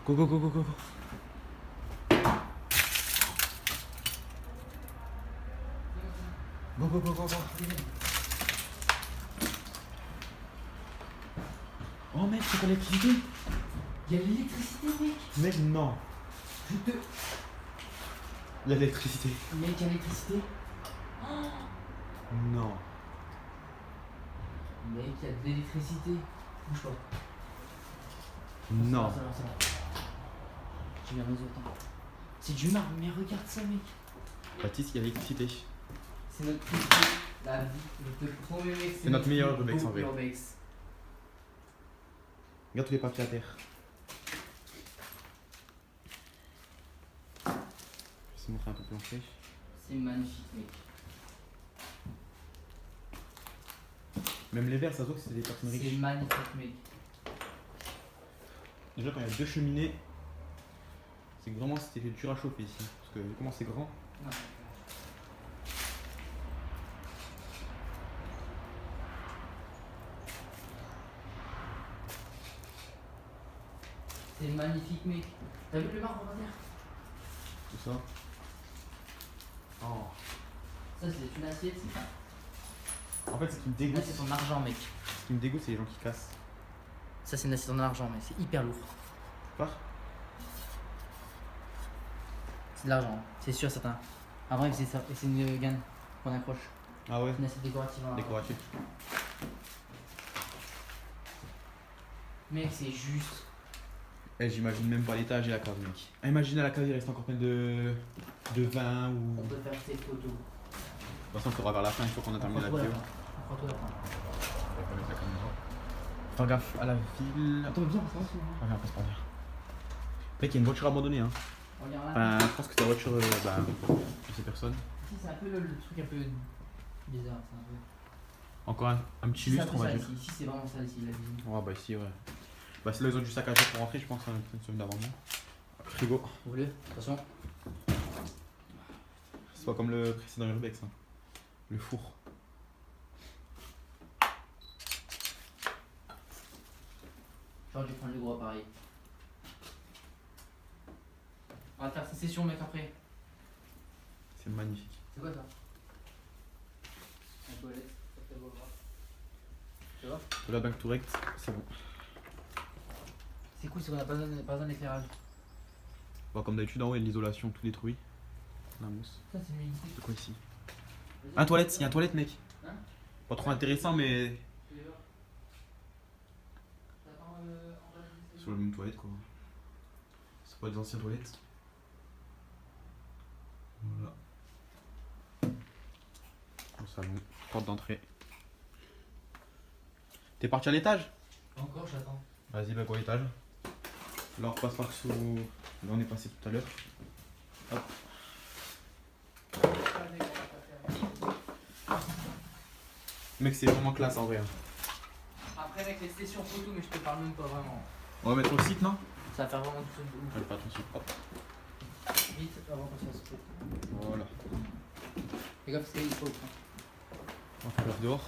Go, go, go, go, go. Go, go, go, go, go. Oh mec, c'est quoi l'électricité? Il y a de l'électricité, mec. Mec, non. Je te... Il y a de l'électricité. Mec, il y a l'électricité. Non. Mec, il y a de l'électricité. Bouge pas. Non. Ça va, ça va. J'ai bien raison, attends. C'est du marbre, mais regarde ça, mec. Baptiste, il y a l'électricité. C'est notre plus la vie. Je te promets, mec. C'est notre meilleur Urbex, en vrai. Urbex. Regarde tous les papiers à terre. Je vais te montrer un peu plus en fait. C'est magnifique, mec. Même les verres, ça se voit que c'est des personnes C'est riches. magnifique, mec. Déjà, quand il y a deux cheminées, c'est que vraiment c'était dur à chauffer ici. Parce que comment c'est grand. Non. C'est magnifique, mec. T'as vu le marbre par terre? Tout ça. Oh. Ça, c'est une assiette. En fait, ce qui me Là, dégoûte, c'est ton argent, mec. ce qui me dégoûte, c'est les gens qui cassent. Ça, c'est une assiette en argent, mais c'est hyper lourd. Pas. C'est de l'argent, c'est sûr, certain. Avant, il faisait ça. Et c'est une gaine qu'on accroche. Ah ouais. Une assiette décorative en argent. Décoratif. Mec, c'est juste. Eh, j'imagine même pas l'étage et la cave, mec. Ah, imagine à la cave, il reste encore plein de vin ou. On peut faire ces photos. De toute façon, il faudra vers la fin, une fois qu'on a terminé la vidéo. Prends-toi la fin. On va mettre la caméra. Faire gaffe à la ville. Attends, viens, on passe par là. Passe par là. Mec, il y a une voiture abandonnée, hein. Regarde là. Enfin, je pense que c'est la voiture de ces personnes. Si, c'est un peu le truc un peu bizarre. C'est un peu... Encore un petit Si, c'est un lustre, peu on va ça dire. ici. Si, c'est vraiment ça ici, la cuisine. Ouais, bah ici, ouais. Bah, c'est là, ils ont du saccagé pour rentrer, je pense, hein, une semaine d'avant. Frigo. Vous voulez? Attention. C'est pas comme le précédent Urbex, hein. Le four. J'aurais dû prendre le gros appareil. On va faire ces sessions, mec, après. C'est magnifique. C'est quoi ça? La toilette. Ça fait beau, voir. Tu vois? La bague tout rect, c'est bon. C'est cool, c'est qu'on a pas besoin d'éclairage. Bah, comme d'habitude, en haut, il y a l'isolation, tout détruit. La mousse. Ça, c'est l'humidité. C'est quoi ici? Un toilette, il y a un toilette, mec. Hein? Pas trop intéressant, mais. Tu les vois? T'attends en bas de Sur la même toilette, quoi. C'est pas des anciennes toilettes. Voilà. Le salon, porte d'entrée. T'es parti à l'étage? Encore, j'attends. Vas-y, bah, quoi, l'étage? Là, on repasse par dessous. Là, on est passé tout à l'heure. Hop. Mec, c'est vraiment classe en vrai. Hein. Après, avec les sessions photo, mais je te parle même pas vraiment. On va mettre au site, non? Ça va faire vraiment tout de ouf. Fais pas attention. Hop. Vite, avant qu'on se fasse photo. Voilà. Fais gaffe, c'est il faut. On va faire dehors.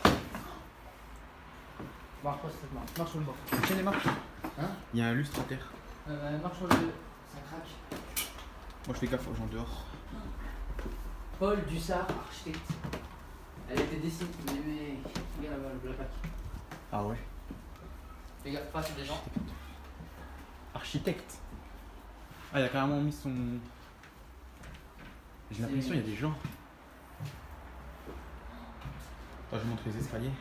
Marche pas sur cette marche. Marche sur le bord. Tiens les marches. Hein? Il y a un lustre à terre. Marche sur le. Ça craque. Moi, je fais gaffe aux gens dehors. Paul Dussard, architecte. Elle a été dessinée, mais regarde là-bas, la plaque. Ah ouais. Fais gaffe, pas, c'est des gens. Architecte. Ah, il a carrément mis son. J'ai l'impression qu'il y a des gens. Attends, je vais montrer les escaliers.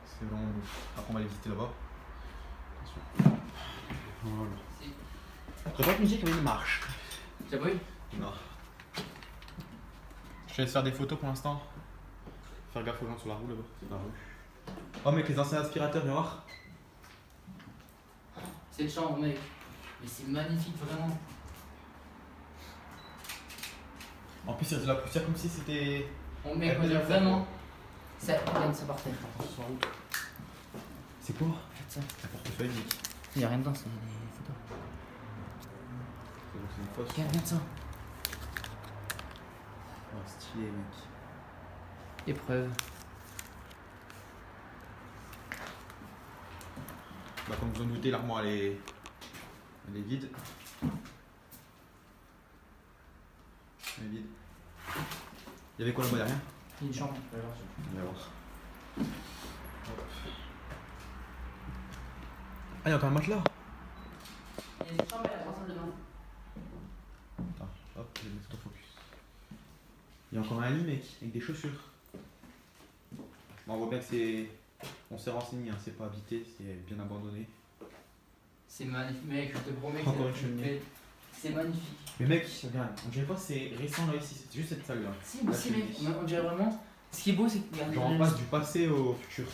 C'est vraiment beau. Après, on va aller visiter là-bas. Attention. Voilà. Faudrait pas que musique avec une marche. Ça brûle? Non. Je te laisse faire des photos pour l'instant. Faire gaffe aux gens sur la roue là-bas. C'est la rue. Oh mec, les anciens aspirateurs, viens voir. C'est une chambre, mec. Mais c'est magnifique, vraiment. En plus, il y a de la poussière comme si c'était. On met, on dirait vraiment. Ça, regarde ça par terre. Sur la route. C'est quoi? Regarde ça. Un portefeuille, mec. Il n'y a rien dedans, c'est des photos. Donc c'est une fausse. Regarde ça. Oh, stylé, mec. Épreuve. Bah, comme vous en doutez, l'armoire elle est vide. Elle est vide. Il y avait quoi là-bas derrière? Il y a une chambre, tu vas voir. On va voir. Hop. Ah, il y a encore un matelas. Il y a une chambre et la salle de bain. Attends, hop, je vais mettre au focus. Il y a encore un lit, mec, avec des chaussures. Bon, on voit bien que c'est. On s'est renseigné, hein, c'est pas habité, c'est bien abandonné. C'est magnifique, mec, je te promets que Encore une cheminée. c'est magnifique. Mais mec, regarde, on dirait pas que c'est récent là ici, c'est juste cette salle là. Si, mais si, mec, on dirait vraiment. Ce qui est beau, c'est que. Regardez, Genre on passe du passé au futur.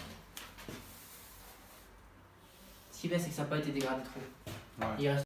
Ce qui est bien, c'est que ça n'a pas été dégradé trop. Ouais. Il reste